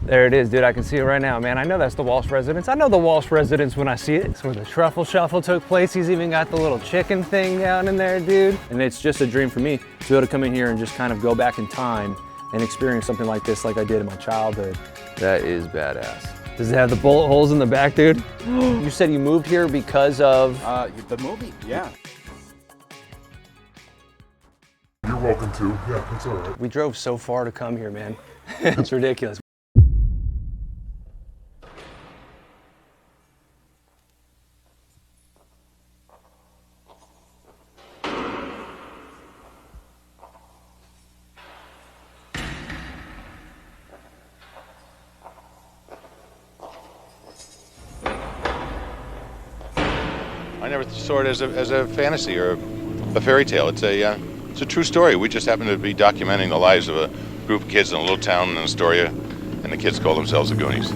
There it is, dude. I can see it right now, man. I know that's the Walsh residence. I know the Walsh residence when I see it. It's where the truffle shuffle took place. He's even got the little chicken thing down in there, dude. And it's just a dream for me to be able to come in here and just kind of go back in time and experience something like this like I did in my childhood. That is badass. Does it have the bullet holes in the back, dude? You said you moved here because of... the movie, yeah. You're welcome to. Yeah, that's all right. We drove so far to come here, man. It's ridiculous. I never saw it as a fantasy or a fairy tale. It's a true story. We just happen to be documenting the lives of a group of kids in a little town in Astoria, and the kids call themselves the Goonies.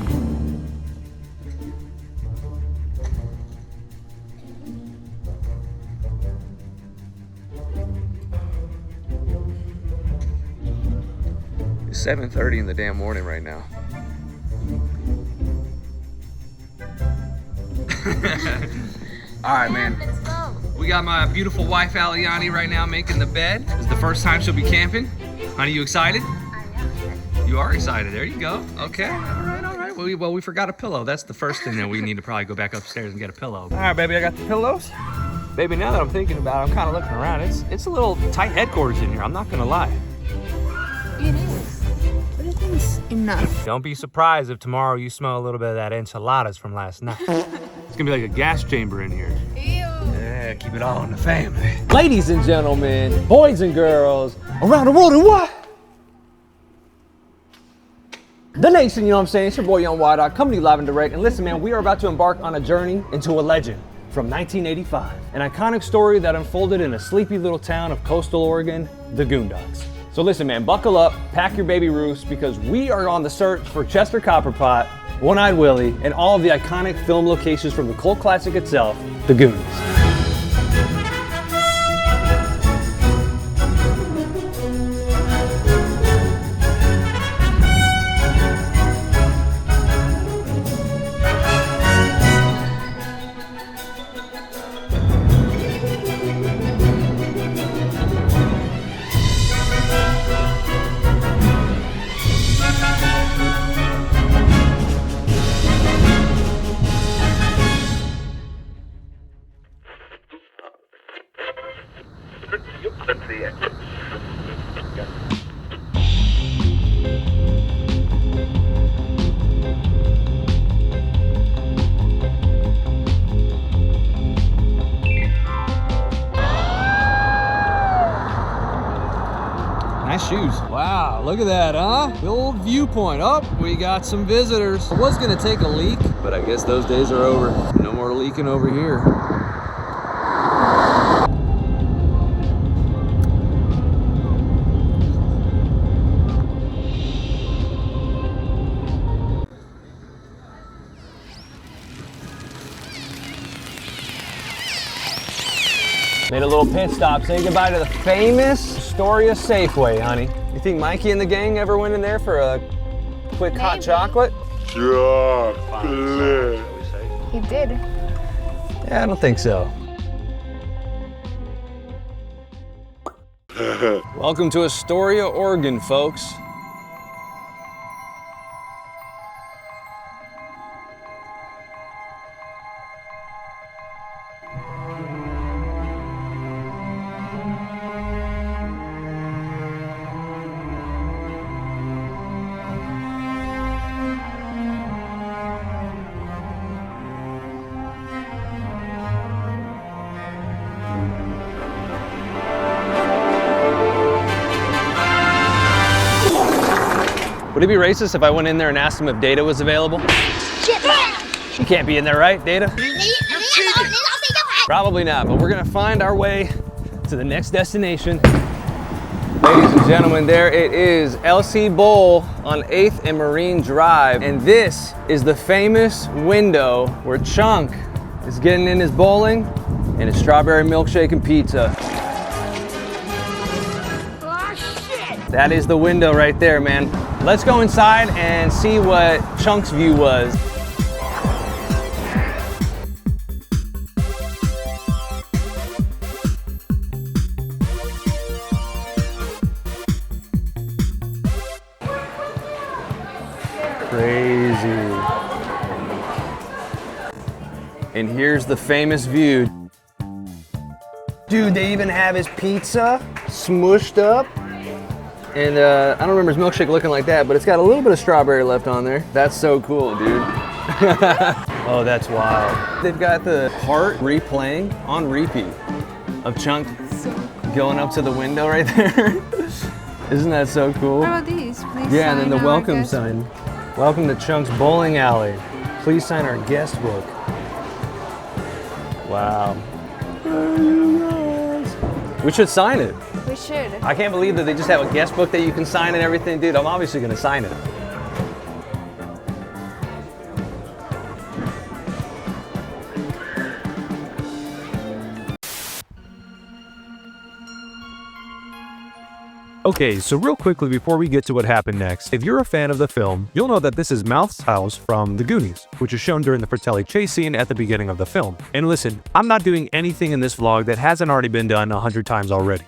It's 7:30 in the damn morning right now. All right, man. Let's go. We got my beautiful wife, Aliani, right now making the bed. This is the first time she'll be camping. Honey, you excited? I am. You are excited. There you go. Okay. All right. Well, we forgot a pillow. That's the first thing that we need to probably go back upstairs and get a pillow. All right, baby, I got the pillows. Baby, now that I'm thinking about it, I'm kind of looking around. It's a little tight headquarters in here. I'm not going to lie. It is. But I think it's enough. Don't be surprised if tomorrow you smell a little bit of that enchiladas from last night. It's gonna be like a gas chamber in here. Ew. Yeah, keep it all in the family. Ladies and gentlemen, boys and girls, around the world and what? The nation, you know what I'm saying? It's your boy Young Ydoc, coming to you live and direct. And listen, man, we are about to embark on a journey into a legend from 1985. An iconic story that unfolded in a sleepy little town of coastal Oregon, the Goondocs. So listen, man, buckle up, pack your baby roofs, because we are on the search for Chester Copperpot, One-Eyed Willie, and all of the iconic film locations from the cult classic itself, the Goonies. Nice shoes. Wow, look at that, huh? The old viewpoint. Oh, we got some visitors. I was gonna take a leak, but I guess those days are over. No more leaking over here. Made a little pit stop, saying goodbye to the famous Astoria Safeway, honey. You think Mikey and the gang ever went in there for a quick hot chocolate? Chocolate. He did. Yeah, I don't think so. Welcome to Astoria, Oregon, folks. Would it be racist if I went in there and asked him if Data was available? She can't be in there, right, Data? Probably not, but we're gonna find our way to the next destination. Ladies and gentlemen, there it is, LC Bowl on 8th and Marine Drive. And this is the famous window where Chunk is getting in his bowling and his strawberry milkshake and pizza. Oh shit! That is the window right there, man. Let's go inside and see what Chunk's view was. Crazy. And here's the famous view. Dude, they even have his pizza smushed up. And I don't remember his milkshake looking like that, but it's got a little bit of strawberry left on there. That's so cool, dude. Oh, that's wild. They've got the part replaying on repeat of Chunk going up to the window right there. Isn't that so cool? What about these? Please Yeah, and then the sign our welcome guest sign. Welcome to Chunk's Bowling Alley. Please sign our guest book. Wow. We should sign it. We should. I can't believe that they just have a guest book that you can sign and everything. Dude, I'm obviously gonna sign it. Okay, so real quickly before we get to what happened next, if you're a fan of the film, you'll know that this is Mouth's house from the Goonies, which is shown during the Fratelli chase scene at the beginning of the film. And listen, I'm not doing anything in this vlog that hasn't already been done 100 times already.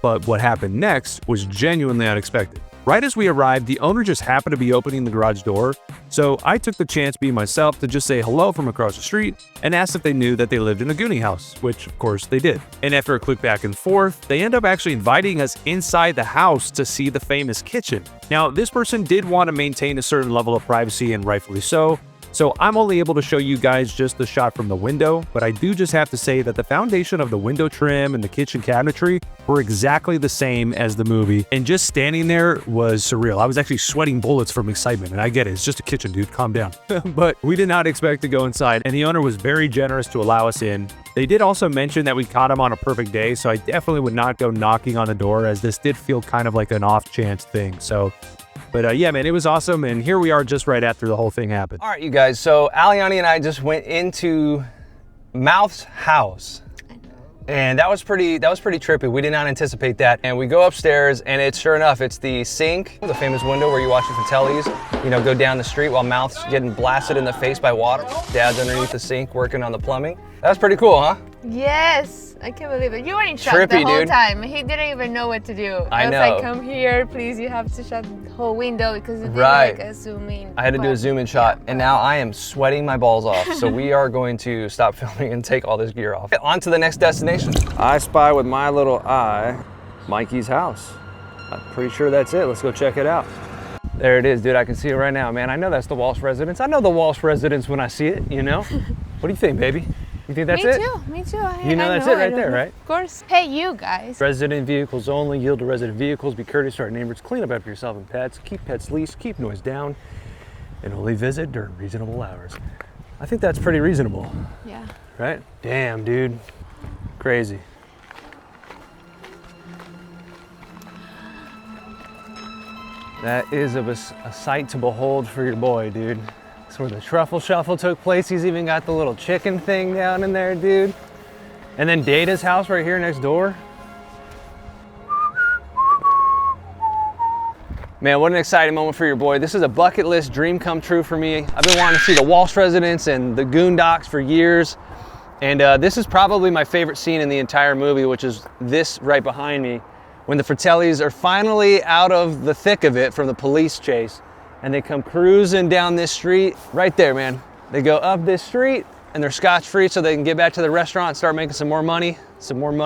But what happened next was genuinely unexpected. Right as we arrived, the owner just happened to be opening the garage door, so I took the chance being myself to just say hello from across the street and asked if they knew that they lived in a Goonie house, which of course they did. And after a quick back and forth, they end up actually inviting us inside the house to see the famous kitchen. Now, this person did want to maintain a certain level of privacy, and rightfully so, so I'm only able to show you guys just the shot from the window, but I do just have to say that the foundation of the window trim and the kitchen cabinetry were exactly the same as the movie, and just standing there was surreal. I was actually sweating bullets from excitement, and I get it, it's just a kitchen, dude, calm down. But we did not expect to go inside, and the owner was very generous to allow us in. They did also mention that we caught him on a perfect day, so I definitely would not go knocking on the door, as this did feel kind of like an off chance thing. But yeah, man, it was awesome, and here we are just right after the whole thing happened. All right, you guys, so Aliani and I just went into Mouth's house. And that was pretty trippy. We did not anticipate that. And we go upstairs, and it's sure enough, it's the sink, the famous window where you watch the Fratellis, you know, go down the street while Mouth's getting blasted in the face by water. Dad's underneath the sink working on the plumbing. That was pretty cool, huh? Yes, I can't believe it. You were in shock Trippy, the whole dude. time. He didn't even know what to do. I was know. like, come here, please. You have to shut the whole window because it did Right. like a zoom in. I had to do a zoom in shot, and now I am sweating my balls off. So we are going to stop filming and take all this gear off. On to the next destination. I spy with my little eye Mikey's house. I'm pretty sure that's it. Let's go check it out. There it is, dude. I can see it right now, man. I know that's the Walsh residence. I know the Walsh residence when I see it, you know? What do you think, baby? You think that's it? Me too. You know that's it right there, right? Of course. Hey, you guys. Resident vehicles only, yield to resident vehicles, be courteous to our neighbors, clean up after yourself and pets, keep pets leased, keep noise down, and only visit during reasonable hours. I think that's pretty reasonable, Yeah. right? Damn, dude. Crazy. That is a sight to behold for your boy, dude. That's where the truffle shuffle took place. He's even got the little chicken thing down in there, dude. And then Data's house right here next door. Man, what an exciting moment for your boy. This is a bucket list dream come true for me. I've been wanting to see the Walsh residence and the Goondocs for years. And this is probably my favorite scene in the entire movie, which is this right behind me, when the Fratellis are finally out of the thick of it from the police chase, and they come cruising down this street. Right there, man. They go up this street, and they're scotch-free so they can get back to the restaurant and start making some more money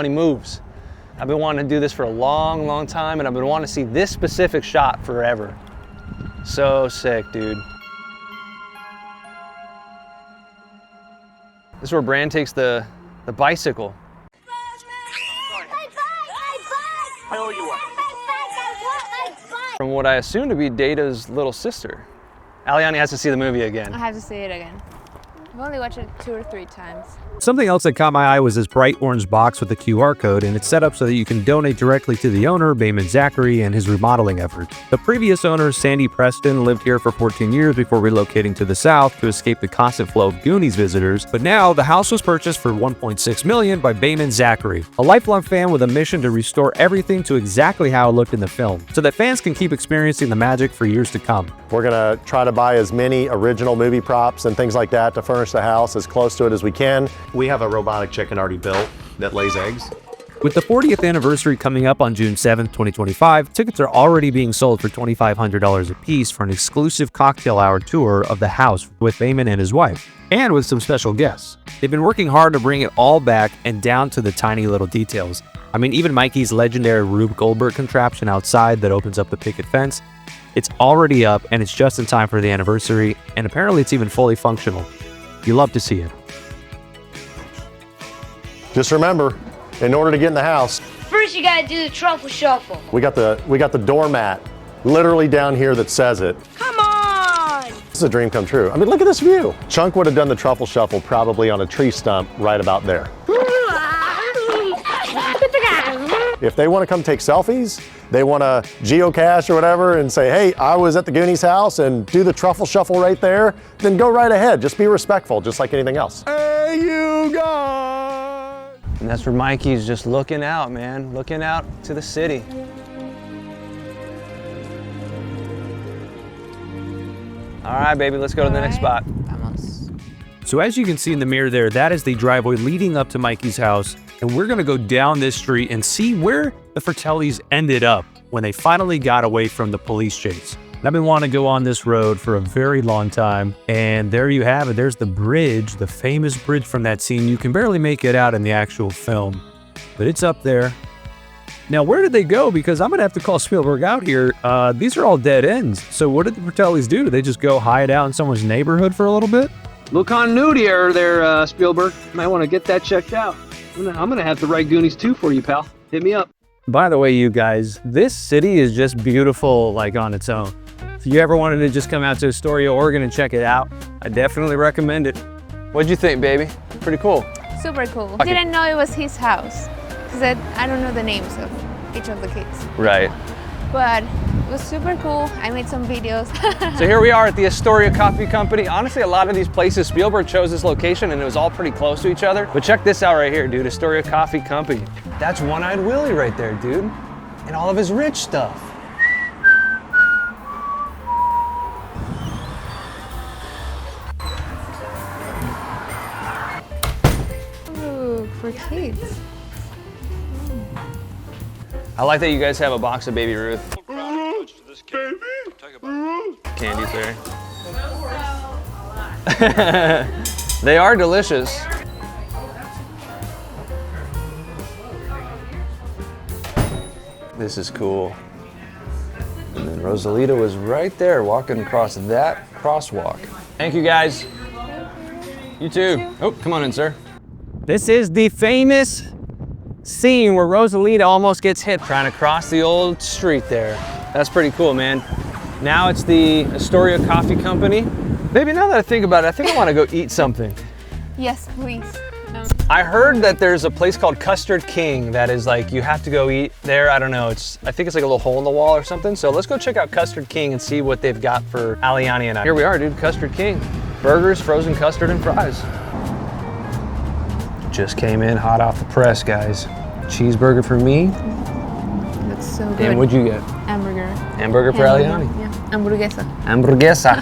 moves. I've been wanting to do this for a long, long time, and I've been wanting to see this specific shot forever. So sick, dude. This is where Bran takes the bicycle. I owe you one. From what I assume to be Data's little sister. Aliani has to see the movie again. I have to say it again. I've only watched it 2 or 3 times. Something else that caught my eye was this bright orange box with a QR code, and it's set up so that you can donate directly to the owner, Bayman Zachary, and his remodeling effort. The previous owner, Sandy Preston, lived here for 14 years before relocating to the south to escape the constant flow of Goonies visitors, but now the house was purchased for $1.6 million by Bayman Zachary, a lifelong fan with a mission to restore everything to exactly how it looked in the film, so that fans can keep experiencing the magic for years to come. We're gonna try to buy as many original movie props and things like that to furnish the house as close to it as we can. We have a robotic chicken already built that lays eggs. With the 40th anniversary coming up on June 7th, 2025, tickets are already being sold for $2,500 a piece for an exclusive cocktail hour tour of the house with Bayman and his wife, and with some special guests. They've been working hard to bring it all back and down to the tiny little details. I mean, even Mikey's legendary Rube Goldberg contraption outside that opens up the picket fence, it's already up and it's just in time for the anniversary, and apparently it's even fully functional. You love to see it. Just remember, in order to get in the house, First, you gotta do the truffle shuffle. we got the doormat literally down here that says it. Come on! This is a dream come true. I mean, look at this view. Chunk would have done the truffle shuffle probably on a tree stump right about there. If they want to come take selfies, they want to geocache or whatever and say, hey, I was at the Goonies house and do the truffle shuffle right there, then go right ahead. Just be respectful, just like anything else. Hey, you guys! And that's where Mikey's just looking out, man. Looking out to the city. All right, baby, let's go to the next spot. Vamos. So as you can see in the mirror there, that is the driveway leading up to Mikey's house. And we're gonna go down this street and see where the Fratellis ended up when they finally got away from the police chase. And I've been wanting to go on this road for a very long time. And there you have it. There's the bridge, the famous bridge from that scene. You can barely make it out in the actual film, but it's up there. Now, where did they go? Because I'm gonna have to call Spielberg out here. These are all dead ends. So what did the Fratellis do? Did they just go hide out in someone's neighborhood for a little bit? Little continuity error there, Spielberg. Might want to get that checked out. I'm gonna have to write Goonies 2 for you, pal. Hit me up. By the way, you guys, this city is just beautiful, like on its own. If you ever wanted to just come out to Astoria, Oregon and check it out, I definitely recommend it. What'd you think, baby? Pretty cool. Super cool. Okay. Didn't know it was his house. Because I don't know the names of each of the kids. Right. But it was super cool. I made some videos. So here we are at the Astoria Coffee Company. Honestly, a lot of these places, Spielberg chose this location and it was all pretty close to each other. But check this out right here, dude. Astoria Coffee Company. That's One-Eyed Willie right there, dude. And all of his rich stuff. Ooh, for kids. I like that you guys have a box of Baby Ruth. Candies there. They are delicious. This is cool. And then Rosalita was right there walking across that crosswalk. Thank you guys. You too. Oh, come on in, sir. This is the famous scene where Rosalita almost gets hit trying to cross the old street there. That's pretty cool, man. Now it's the Astoria Coffee Company. Maybe now that I think about it, I think I want to go eat something. Yes, please. No. I heard that there's a place called Custard King that is like, you have to go eat there. I don't know, I think it's like a little hole in the wall or something. So let's go check out Custard King and see what they've got for Aliani and I. Here we are, dude, Custard King. Burgers, frozen custard, and fries. Just came in hot off the press, guys. Cheeseburger for me. That's so good. And what'd you get? Hamburger. Hamburger for Aliani. Yeah, hamburguesa. Hamburguesa.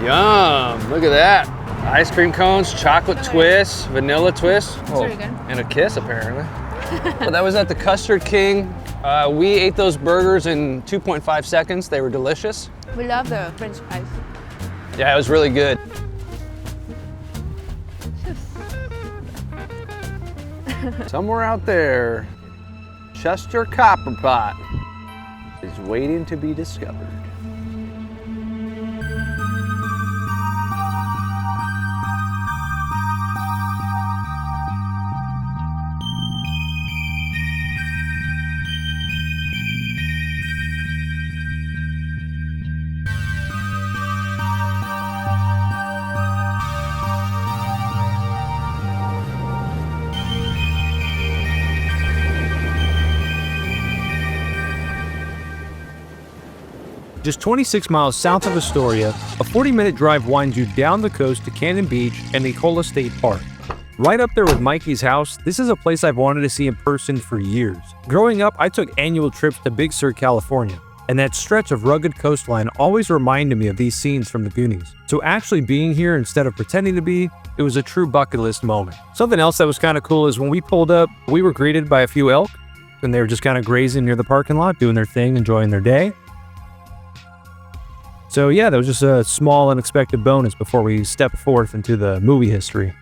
Yum, look at that. Ice cream cones, chocolate twists, vanilla twists. Oh, really good. and a kiss, apparently. Well, that was at the Custard King. We ate those burgers in 2.5 seconds. They were delicious. We love the French fries. Yeah, it was really good. Somewhere out there, Chester Copperpot is waiting to be discovered. Just 26 miles south of Astoria, a 40-minute drive winds you down the coast to Cannon Beach and Ecola State Park. Right up there with Mikey's house, this is a place I've wanted to see in person for years. Growing up, I took annual trips to Big Sur, California, and that stretch of rugged coastline always reminded me of these scenes from the Goonies. So actually being here instead of pretending to be, it was a true bucket list moment. Something else that was kind of cool is when we pulled up, we were greeted by a few elk, and they were just kind of grazing near the parking lot, doing their thing, enjoying their day. So yeah, that was just a small unexpected bonus before we step forth into the movie history.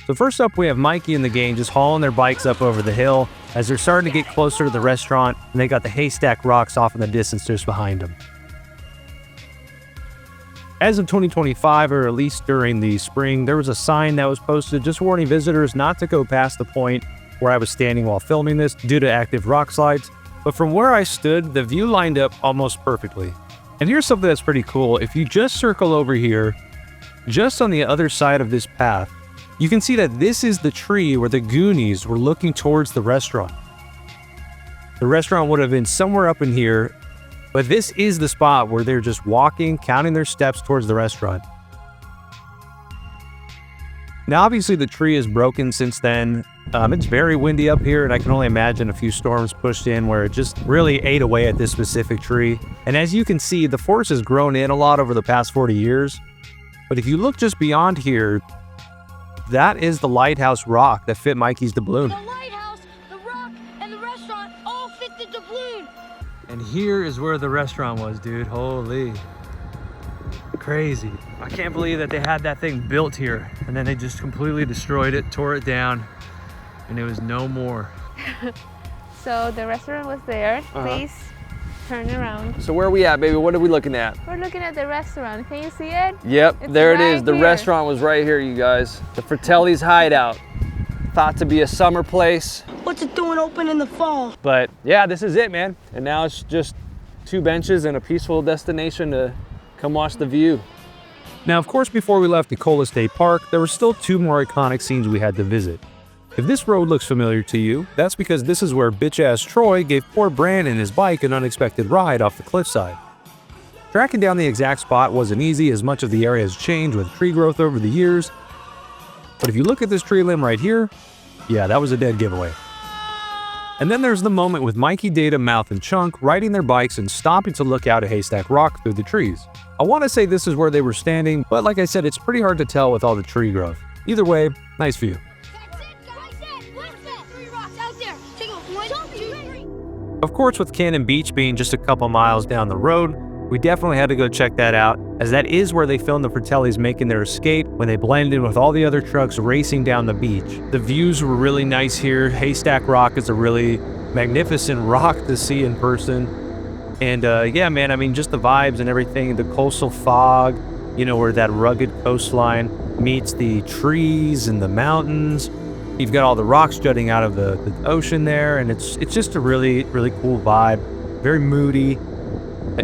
So first up, we have Mikey and the gang just hauling their bikes up over the hill as they're starting to get closer to the restaurant, and they got the haystack rocks off in the distance just behind them. As of 2025, or at least during the spring, there was a sign that was posted just warning visitors not to go past the point where I was standing while filming this due to active rock slides, but from where I stood, the view lined up almost perfectly. And here's something that's pretty cool. If you just circle over here, just on the other side of this path, you can see that this is the tree where the Goonies were looking towards the restaurant. The restaurant would have been somewhere up in here, but this is the spot where they're just walking, counting their steps towards the restaurant. Now, obviously, the tree is broken since then. It's very windy up here, and I can only imagine a few storms pushed in where it just really ate away at this specific tree. And as you can see, the forest has grown in a lot over the past 40 years. But if you look just beyond here, that is the lighthouse rock that fit Mikey's doubloon. The lighthouse, the rock, and the restaurant all fit the doubloon. And here is where the restaurant was, dude. Holy. Crazy. I can't believe that they had that thing built here, and then they just completely destroyed it, tore it down, and it was no more. So the restaurant was there. Please turn around. So where are we at, baby? What are we looking at? We're looking at the restaurant. Can you see it? Yep, It's there it right is. The here. restaurant was right here, you guys. The Fratelli's Hideout. Thought to be a summer place. What's it doing open in the fall? But yeah, this is it, man. And now it's just 2 benches and a peaceful destination to come watch the view. Now, of course, before we left Ecola State Park, there were still 2 more iconic scenes we had to visit. If this road looks familiar to you, that's because this is where bitch-ass Troy gave poor Brandon his bike an unexpected ride off the cliffside. Tracking down the exact spot wasn't easy, as much of the area has changed with tree growth over the years. But if you look at this tree limb right here, yeah, that was a dead giveaway. And then there's the moment with Mikey, Data, Mouth, and Chunk riding their bikes and stopping to look out at Haystack Rock through the trees. I want to say this is where they were standing, but like I said, it's pretty hard to tell with all the tree growth. Either way, nice view. That's it, guys. What's that? 3 rocks out there. Take 1, 2, 3. Of course, with Cannon Beach being just a couple miles down the road, we definitely had to go check that out, as that is where they filmed the Fratellis making their escape when they blended in with all the other trucks racing down the beach. The views were really nice here. Haystack Rock is a really magnificent rock to see in person. And yeah, man, I mean, just the vibes and everything, the coastal fog, you know, where that rugged coastline meets the trees and the mountains. You've got all the rocks jutting out of the ocean there, and it's just a really, really cool vibe. Very moody.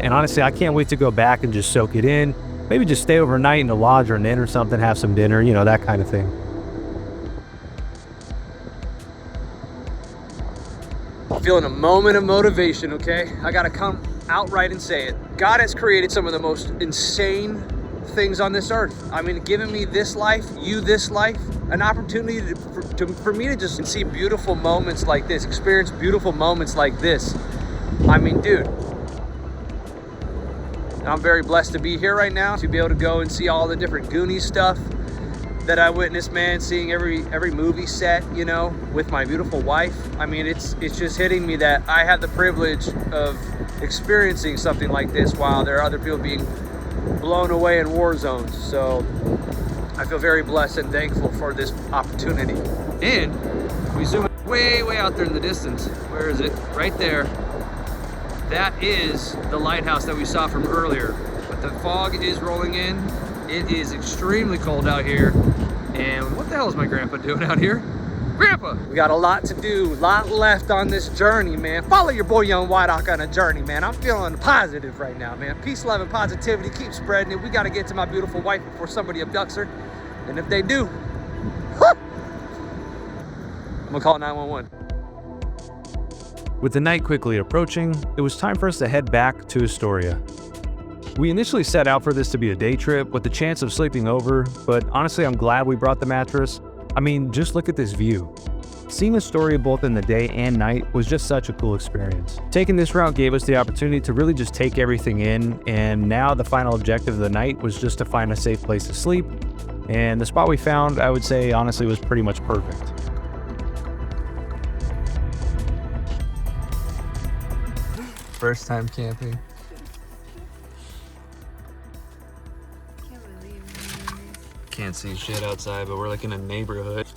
And honestly, I can't wait to go back and just soak it in. Maybe just stay overnight in a lodge or an inn or something, have some dinner, you know, that kind of thing. Feeling a moment of motivation, okay? I gotta come outright and say it. God has created some of the most insane things on this earth. I mean, giving me this life, you this life, an opportunity for me to just see beautiful moments like this, experience beautiful moments like this. I mean, dude, I'm very blessed to be here right now, to be able to go and see all the different Goonies stuff that I witnessed, man, seeing every movie set, you know, with my beautiful wife. I mean, it's just hitting me that I have the privilege of experiencing something like this while there are other people being blown away in war zones. So I feel very blessed and thankful for this opportunity. And we zoom way out there in the distance. Where is it? Right there. That is the lighthouse that we saw from earlier. But the fog is rolling in. It is extremely cold out here. And what the hell is my grandpa doing out here? Grandpa! We got a lot to do, a lot left on this journey, man. Follow your boy Young Ydoc on a journey, man. I'm feeling positive right now, man. Peace, love, and positivity. Keep spreading it. We got to get to my beautiful wife before somebody abducts her. And if they do, I'm going to call 911. With the night quickly approaching, it was time for us to head back to Astoria. We initially set out for this to be a day trip with the chance of sleeping over, but honestly I'm glad we brought the mattress. I mean, just look at this view. Seeing Astoria both in the day and night was just such a cool experience. Taking this route gave us the opportunity to really just take everything in, and now the final objective of the night was just to find a safe place to sleep, and the spot we found, I would say, honestly was pretty much perfect. First time camping. Can't see shit outside, but we're like in a neighborhood.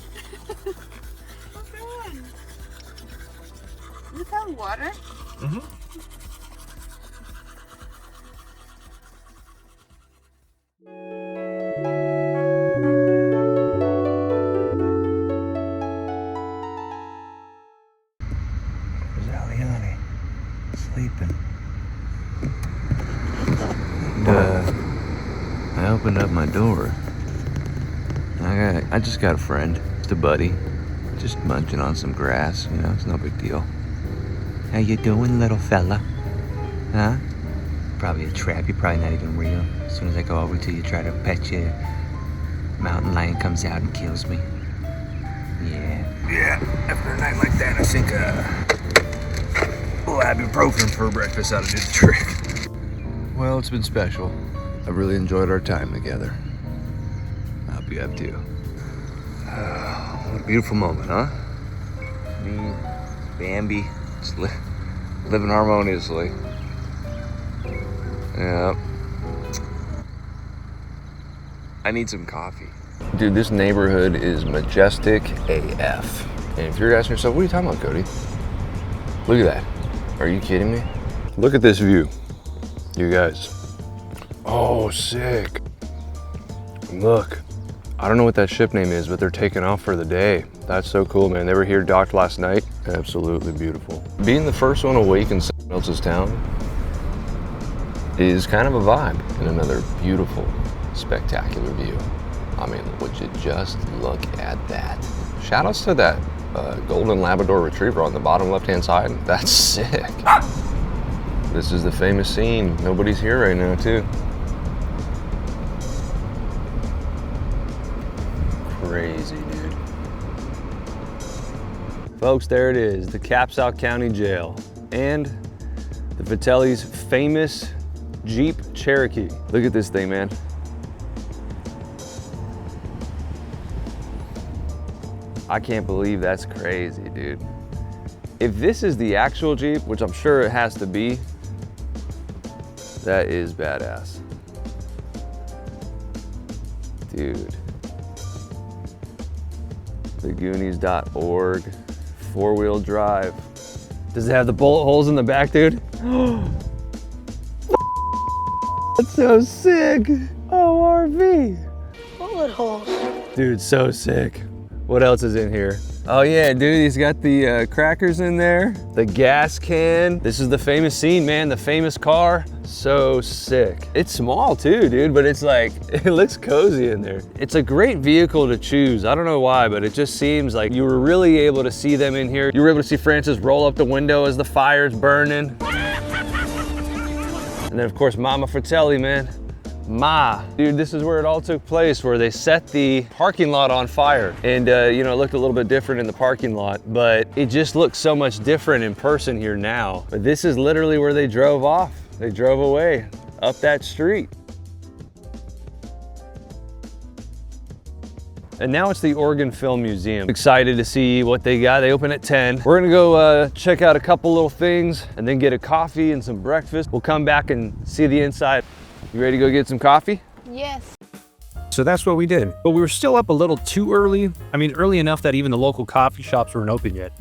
You have water? Mm-hmm. Aliani sleeping. And, I opened up my door. I just got a friend, just a buddy, just munching on some grass. You know, it's no big deal. How you doing, little fella? Huh? Probably a trap. You're probably not even real. As soon as I go over to you, try to pet you, mountain lion comes out and kills me. Yeah, after a night like that, I think ibuprofen for breakfast ought to do the trick. Well, it's been special. I really enjoyed our time together. I hope you have too. What a beautiful moment, huh? Me, Bambi, just living harmoniously. Yeah. I need some coffee. Dude, this neighborhood is majestic AF. And if you're asking yourself, what are you talking about, Cody? Look at that. Are you kidding me? Look at this view, you guys. Oh, sick. Look, I don't know what that ship name is, but they're taking off for the day. That's so cool, man. They were here docked last night. Absolutely beautiful. Being the first one awake in someone else's town is kind of a vibe, and another beautiful, spectacular view. I mean, would you just look at that? Shout outs to that golden Labrador retriever on the bottom left-hand side. That's sick. This is the famous scene. Nobody's here right now, too. Crazy, dude. Folks, there it is, the Capsau County Jail and the Vitelli's famous Jeep Cherokee. Look at this thing, man. I can't believe that's crazy, dude. If this is the actual Jeep, which I'm sure it has to be, that is badass. Dude. TheGoonies.org, 4-wheel drive. Does it have the bullet holes in the back, dude? That's so sick. Oh, RV. Bullet holes. Dude, so sick. What else is in here? Oh yeah, dude, he's got the crackers in there, the gas can. This is the famous scene, man, the famous car. So sick. It's small too, dude, but it's like, it looks cozy in there. It's a great vehicle to choose. I don't know why, but it just seems like you were really able to see them in here. You were able to see Francis roll up the window as the fire's burning. And then of course, Mama Fratelli, man. Ma. Dude, this is where it all took place, where they set the parking lot on fire. And you know, it looked a little bit different in the parking lot, but it just looks so much different in person here now. But this is literally where they drove off. They drove away up that street. And now it's the Oregon Film Museum. Excited to see what they got. They open at 10. We're gonna go check out a couple little things and then get a coffee and some breakfast. We'll come back and see the inside. You ready to go get some coffee? Yes. So that's what we did. But we were still up a little too early. I mean, early enough that even the local coffee shops weren't open yet.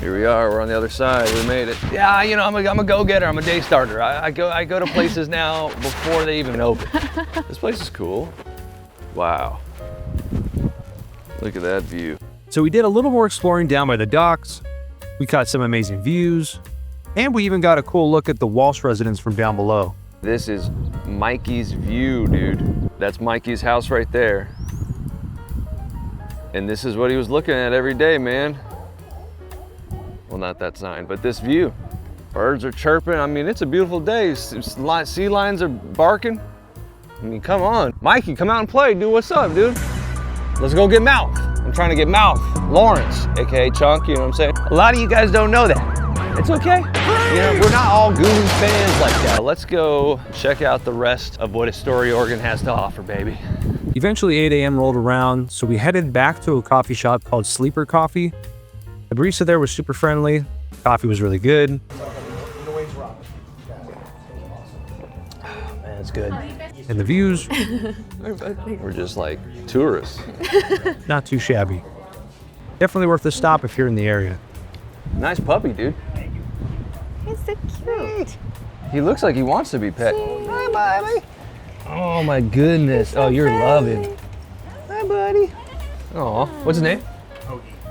Here we are, we're on the other side, we made it. Yeah, you know, I'm a go-getter, I'm a day starter. I go to places now before they even open. This place is cool. Wow. Look at that view. So we did a little more exploring down by the docks. We caught some amazing views. And we even got a cool look at the Walsh residence from down below. This is Mikey's view, dude. That's Mikey's house right there. And this is what he was looking at every day, man. Well, not that sign, but this view. Birds are chirping. I mean, it's a beautiful day. Sea lions are barking. I mean, come on. Mikey, come out and play. Dude, what's up, dude? Let's go get Mouth. I'm trying to get Mouth. Lawrence, AKA Chunk, you know what I'm saying? A lot of you guys don't know that. It's okay. You know, we're not all Goonies fans like that. Let's go check out the rest of what Astoria, Oregon has to offer, baby. Eventually 8 a.m. rolled around, so we headed back to a coffee shop called Sleeper Coffee. The barista there was super friendly. Coffee was really good. Man, it's good. And the views, We're just like tourists. not too shabby. Definitely worth a stop if you're in the area. Nice puppy, dude. He's so cute. He looks like he wants to be pet. Hi, buddy. Oh my goodness. Oh, you're loving. Hi, buddy. Oh, what's his name?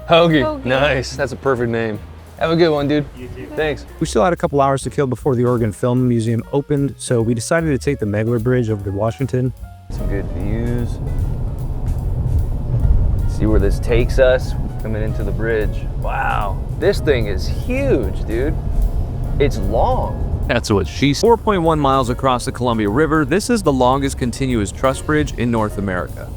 Hoagie. Hoagie. Nice. That's a perfect name. Have a good one, dude. You too. Thanks. We still had a couple hours to kill before the Oregon Film Museum opened, so we decided to take the Megler Bridge over to Washington. Some good views. See where this takes us coming into the bridge. Wow. This thing is huge, dude. It's long. That's what she said. 4.1 miles across the Columbia River, this is the longest continuous truss bridge in North America.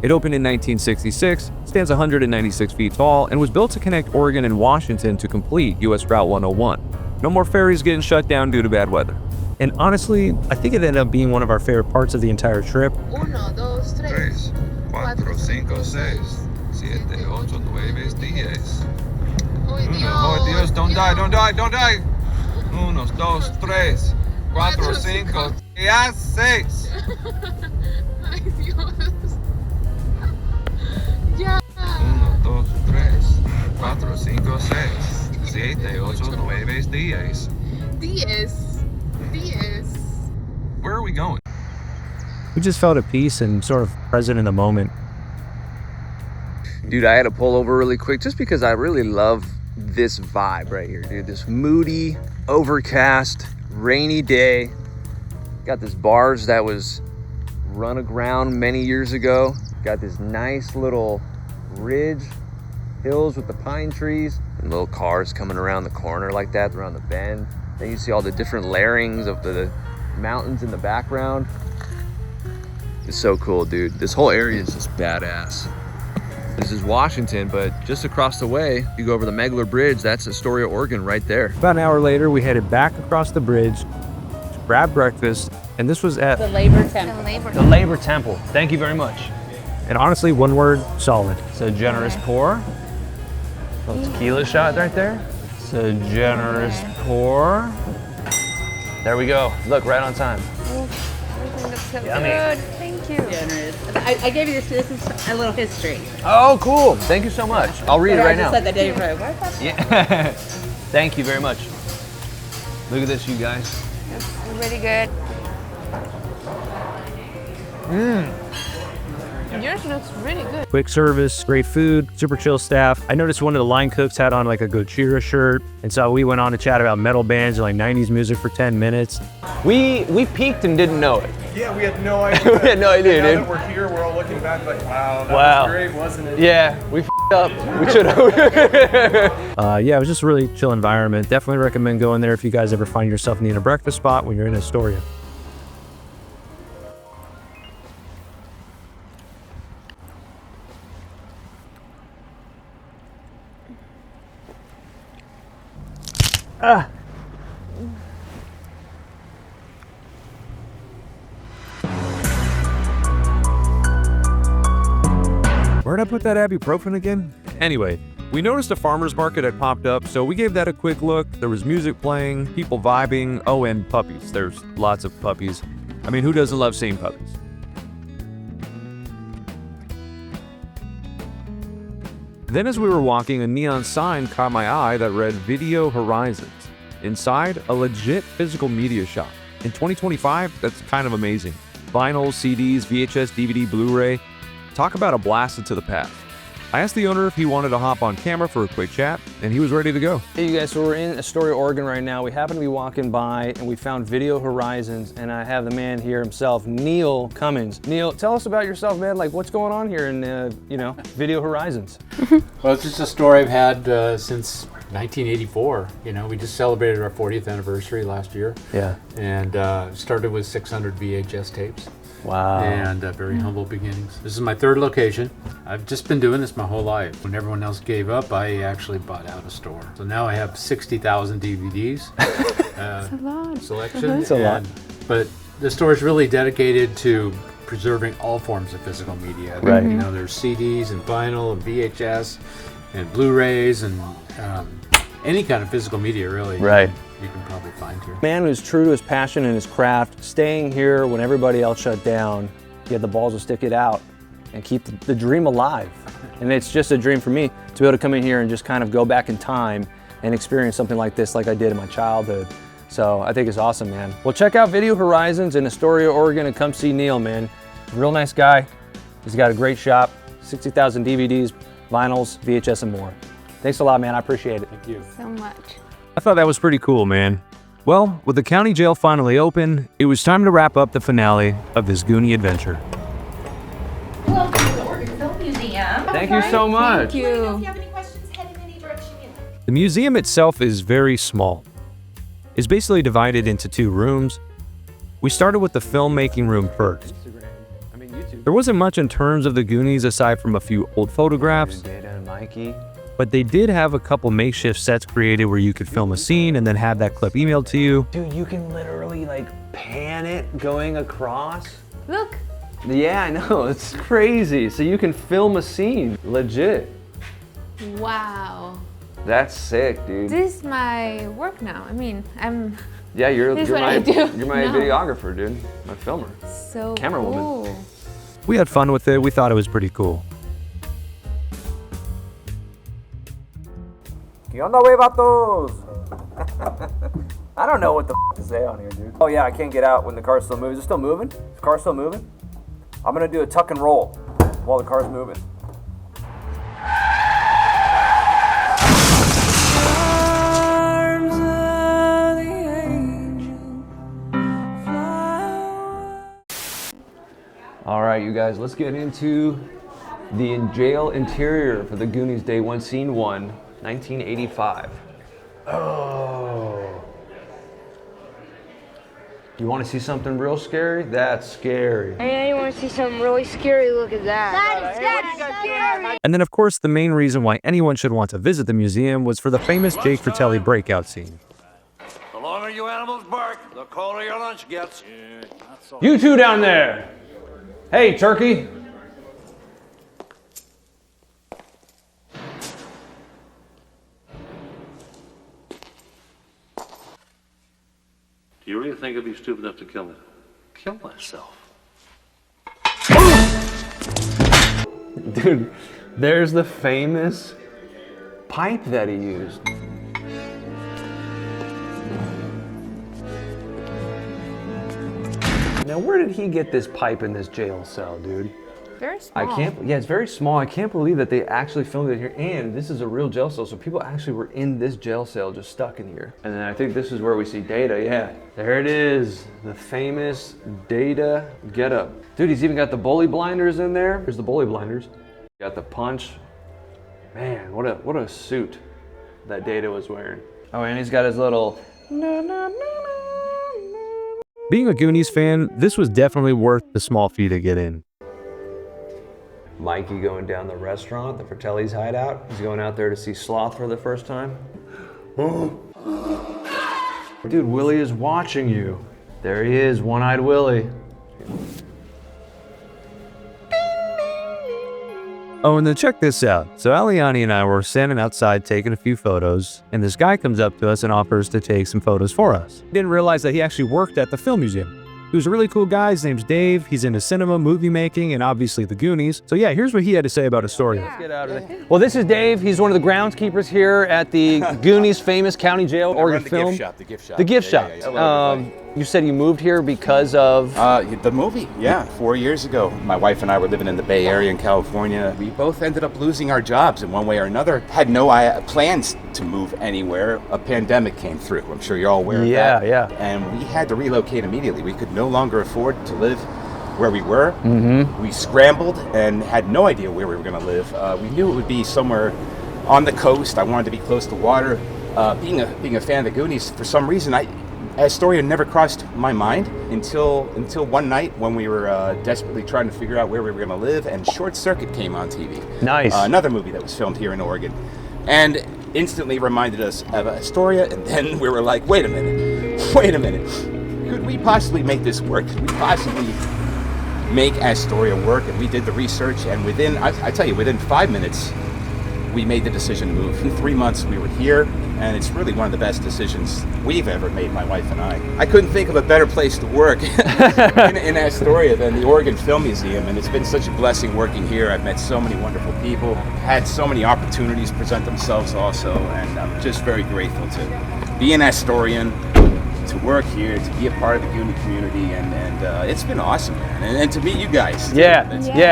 It opened in 1966, stands 196 feet tall, and was built to connect Oregon and Washington to complete US Route 101. No more ferries getting shut down due to bad weather. And honestly, I think it ended up being one of our favorite parts of the entire trip. 1, 2, 3, 4, 5, 6, 7, 8, 9, 10. Oh, Dios, don't die, don't die, don't die. 1, 2, 3, 4, 5, 6. Ay, Dios. Ya. 1, 2, 3, 4, 5, 6, 7, 8, 9, 10. 10. Where are we going? We just felt at peace and sort of present in the moment. Dude, I had to pull over really quick just because I really love this vibe right here, dude. This moody, overcast, rainy day. Got this barge that was run aground many years ago. Got this nice little ridge, hills with the pine trees, and little cars coming around the corner like that, around the bend. Then you see all the different layerings of the mountains in the background. It's so cool, dude. This whole area is just badass. This is Washington, but just across the way, you go over the Megler Bridge, that's Astoria, Oregon right there. About an hour later, we headed back across the bridge to grab breakfast, and this was at The Labor Temple. The Labor Temple. Thank you very much. and honestly, one word, solid. It's a generous pour. Little tequila shot right there. It's a generous pour. There we go. Look, right on time. Everything looks so Yummy. good. Thank you. Generous. I gave you this. This is a little history. Oh, cool. Thank you so much. I'll read it right now. I just said the day before. What? Yeah. Thank you very much. Look at this, you guys. It's really good. Yours looks really good. Quick service, great food, super chill staff. I noticed one of the line cooks had on like a Gojira shirt, and so we went on to chat about metal bands and like 90s music for 10 minutes. We peaked and didn't know it. Yeah, we had no idea. We had no idea, now dude. that we're here, we're all looking back like, wow, that was great, wasn't it? Yeah, we f***ed up. We should have. Yeah, it was just a really chill environment. Definitely recommend going there if you guys ever find yourself needing a breakfast spot when you're in Astoria. Where'd I put that ibuprofen again? Anyway, we noticed a farmer's market had popped up, so we gave that a quick look. There was music playing, people vibing, oh, and puppies. There's lots of puppies. I mean, who doesn't love seeing puppies? Then as we were walking, a neon sign caught my eye that read Video Horizons. Inside, a legit physical media shop. In 2025, that's kind of amazing. Vinyl, CDs, VHS, DVD, Blu-ray. Talk about a blast into the past. I asked the owner if he wanted to hop on camera for a quick chat, and he was ready to go. Hey, you guys, so we're in Astoria, Oregon right now. We happen to be walking by, and we found Video Horizons, and I have the man here himself, Neal Cummings. Neal, tell us about yourself, man. Like, what's going on here in, Video Horizons? Well, it's just a store I've had since 1984. You know, we just celebrated our 40th anniversary last year. Yeah. And started with 600 VHS tapes. Wow. And very humble beginnings. This is my third location. I've just been doing this my whole life. When everyone else gave up, I actually bought out a store. So now I have 60,000 DVDs. That's a lot. Selection. That's a lot. But the store is really dedicated to preserving all forms of physical media. Right. You know, there's CDs and vinyl and VHS and Blu-rays and any kind of physical media, really. Right. You can probably find here. Man who's true to his passion and his craft, staying here when everybody else shut down, he had the balls to stick it out and keep the dream alive. And it's just a dream for me to be able to come in here and just kind of go back in time and experience something like this like I did in my childhood. So I think it's awesome, man. Well, check out Video Horizons in Astoria, Oregon, and come see Neal, man. Real nice guy. He's got a great shop, 60,000 DVDs, vinyls, VHS, and more. Thanks a lot, man. I appreciate it. Thank you. So much. I thought that was pretty cool, man. Well, with the county jail finally open, it was time to wrap up the finale of this Goonie adventure. Welcome to the Oregon Film Museum. Thank you so much. Thank you. If you have any questions, head in any direction you like. The museum itself is very small. It's basically divided into 2 rooms. We started with the filmmaking room first. There wasn't much in terms of the Goonies aside from a few old photographs. Data and Mikey. But they did have a couple makeshift sets created where you could film a scene and then have that clip emailed to you. Dude, you can literally like pan it going across. Look. Yeah, I know, it's crazy. So you can film a scene, legit. Wow. That's sick, dude. This is my work now. I mean, I'm Yeah, you're This is what I my do you're my now. videographer, dude. My filmer. so Camera woman. cool. We had fun with it. We thought it was pretty cool. ¿Qué onda, wey, vatos? I don't know what the to say on here, dude. Oh yeah, I can't get out when the car's still moving. Is it still moving? Is the car still moving? I'm gonna do a tuck and roll while the car's moving. All right, you guys, let's get into the jail interior for the Goonies Day 1, Scene 1, 1985. Oh. You want to see something real scary? That's scary. Hey, you want to see something really scary? Look at that. That's scary. And then, of course, the main reason why anyone should want to visit the museum was for the famous Jake Fratelli breakout scene. The longer you animals bark, the colder your lunch gets. You two down there. Hey, turkey. Do you really think I'd be stupid enough to kill myself? Dude, there's the famous pipe that he used. Now, where did he get this pipe in this jail cell, dude? Very small. Yeah, it's very small. I can't believe that they actually filmed it here. And this is a real jail cell, so people actually were in this jail cell just stuck in here. And then I think this is where we see Data, yeah. There it is, the famous Data getup. Dude, he's even got the bully blinders in there. Here's the bully blinders. Got the punch. Man, what a suit that Data was wearing. Oh, and he's got his little Being a Goonies fan, this was definitely worth the small fee to get in. Mikey going down the restaurant, the Fratelli's hideout. He's going out there to see Sloth for the first time. Dude, Willie is watching you. There he is, one-eyed Willie. Oh, and then check this out. So Aliani and I were standing outside taking a few photos, and this guy comes up to us and offers to take some photos for us. Didn't realize that he actually worked at the film museum. He was a really cool guy. His name's Dave. He's into cinema, movie making, and obviously the Goonies. So yeah, here's what he had to say about Astoria. Let's get out of there. Well, this is Dave. He's one of the groundskeepers here at the Goonies famous county jail, Oregon Film. The gift shop. The gift shop. You said you moved here because of? The movie, yeah. 4 years ago, my wife and I were living in the Bay Area in California. We both ended up losing our jobs in one way or another. Had no plans to move anywhere. A pandemic came through. I'm sure you're all aware of that. Yeah. And we had to relocate immediately. We could no longer afford to live where we were. Mm-hmm. We scrambled and had no idea where we were going to live. We knew it would be somewhere on the coast. I wanted to be close to water. Being a fan of the Goonies, for some reason, Astoria never crossed my mind until one night when we were desperately trying to figure out where we were going to live, and Short Circuit came on TV. Nice. Another movie that was filmed here in Oregon, and instantly reminded us of Astoria. And then we were like, wait a minute. Could we possibly make this work? Could we possibly make Astoria work? And we did the research, and within 5 minutes, we made the decision to move. In 3 months, we were here, and it's really one of the best decisions we've ever made, my wife and I. I couldn't think of a better place to work in Astoria than the Oregon Film Museum, and it's been such a blessing working here. I've met so many wonderful people, had so many opportunities present themselves also, and I'm just very grateful to be an Astorian, to work here, to be a part of the Goonie community, and it's been awesome, man. And to meet you guys. Yeah.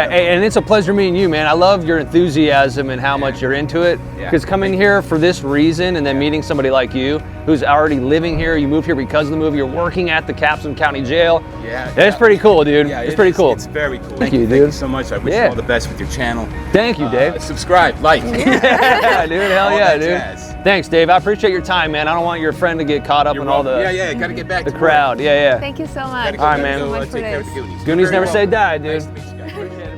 Hey, and it's a pleasure meeting you, man. I love your enthusiasm and how much you're into it. Because coming here for this reason, and then meeting somebody like you, who's already living here, you moved here because of the movie, you're working at the Capstan County Jail. It's pretty cool, dude. Yeah, it's pretty cool. It's very cool. Thank you, dude. Thank you so much. I wish you all the best with your channel. Thank you, Dave. Subscribe, like. Yeah, dude. Hell All yeah, that dude. jazz. Thanks, Dave. I appreciate your time, man. I don't want your friend to get caught up in all the gotta get back the to crowd. work. Yeah. Thank you so much. All right, man. Thank you so much for Take care of this. the Goonies. Goonies Very never say well. die, dude. Nice to meet you guys. Appreciate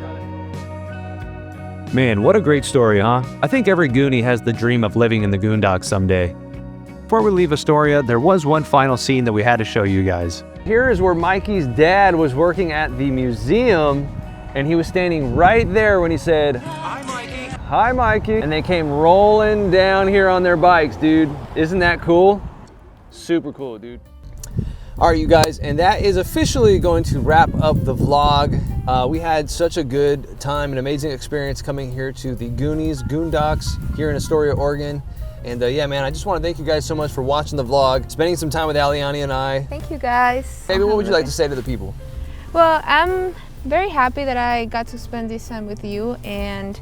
it. Man, what a great story, huh? I think every Goonie has the dream of living in the Goondocks someday. Before we leave Astoria, there was one final scene that we had to show you guys. Here is where Mikey's dad was working at the museum, and he was standing right there when he said, "Hi, Mikey." Hi, Mikey. And they came rolling down here on their bikes, dude. Isn't that cool? Super cool, dude. All right, you guys, and that is officially going to wrap up the vlog. We had such a good time, an amazing experience coming here to the Goonies, Goondocks here in Astoria, Oregon. And yeah, man, I just want to thank you guys so much for watching the vlog, spending some time with Aliani and I. Thank you, guys. Baby, what would you like to say to the people? Well, I'm very happy that I got to spend this time with you and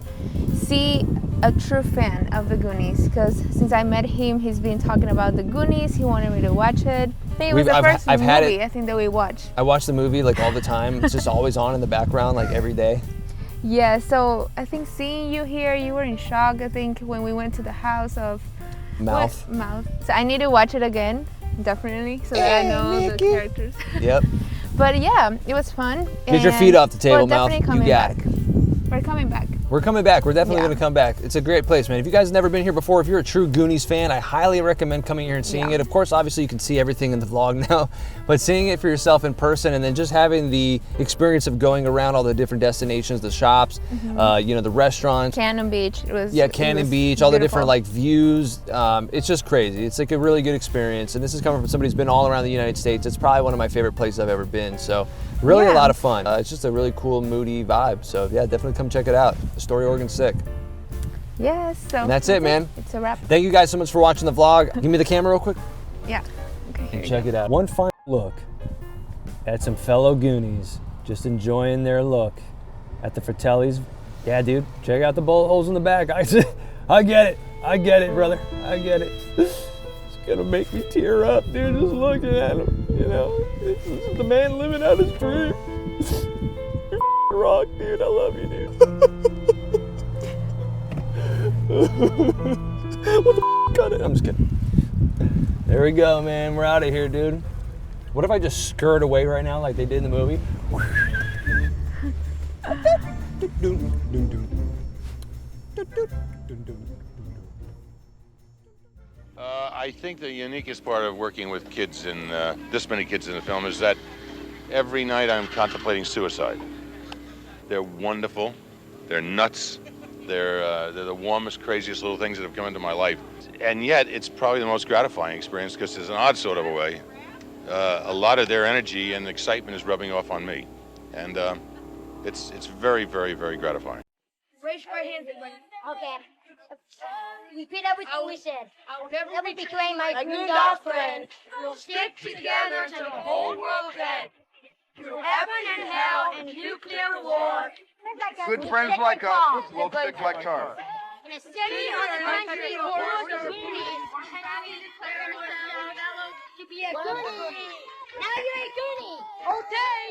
see a true fan of the Goonies, because since I met him, he's been talking about the Goonies. He wanted me to watch it. I think it was the first movie I think that we watched. I watch the movie like all the time. It's just always on in the background like every day. Yeah, so I think seeing you here, you were in shock, I think, when we went to the house of Mouth. Mouth. So I need to watch it again, definitely, so that I know the characters. Yep. But yeah, it was fun. Get your feet off the table, Mouth. Definitely coming You got back. it. We're coming back. We're coming back. We're definitely Yeah. going to come back. It's a great place, man. If you guys have never been here before, if you're a true Goonies fan, I highly recommend coming here and seeing it. Of course, obviously, you can see everything in the vlog now, but seeing it for yourself in person and then just having the experience of going around all the different destinations, the shops, you know, the restaurants. Cannon Beach. It was Cannon Beach, all the different like views. It's just crazy. It's like a really good experience. And this is coming from somebody who's been all around the United States. It's probably one of my favorite places I've ever been. So really a lot of fun. It's just a really cool, moody vibe. So yeah, definitely come check it out. Astoria, Oregon's sick. Yes, so And that's it, man. It's a wrap. Thank you guys so much for watching the vlog. Give me the camera real quick. Yeah. Okay. And check it out. One final look at some fellow Goonies just enjoying their look at the Fratellis. Yeah, dude, check out the bullet holes in the back. I get it. I get it, brother. I get it. It's gonna make me tear up, dude, just looking at him. You know, this is the man living out his dream. You rock, dude. I love you, dude. What the cut it? I'm just kidding. There we go, man. We're out of here, dude. What if I just skirt away right now like they did in the movie? I think the uniquest part of working with kids in this many kids in the film is that every night I'm contemplating suicide. They're wonderful. They're nuts. They're the warmest, craziest little things that have come into my life. And yet, it's probably the most gratifying experience because there's an odd sort of a way. A lot of their energy and excitement is rubbing off on me. And it's very, very, very gratifying. Raise your right hand, everybody. Okay. Repeat everything we said. I will never betray my Goondog friend. We'll stick together till the whole world's end. Through heaven and hell and nuclear war. Good friends like us will stick like tar. In a city on the country, the world of Goonies. And I declare myself to be a Goonie. Now you're a Goonie. Okay.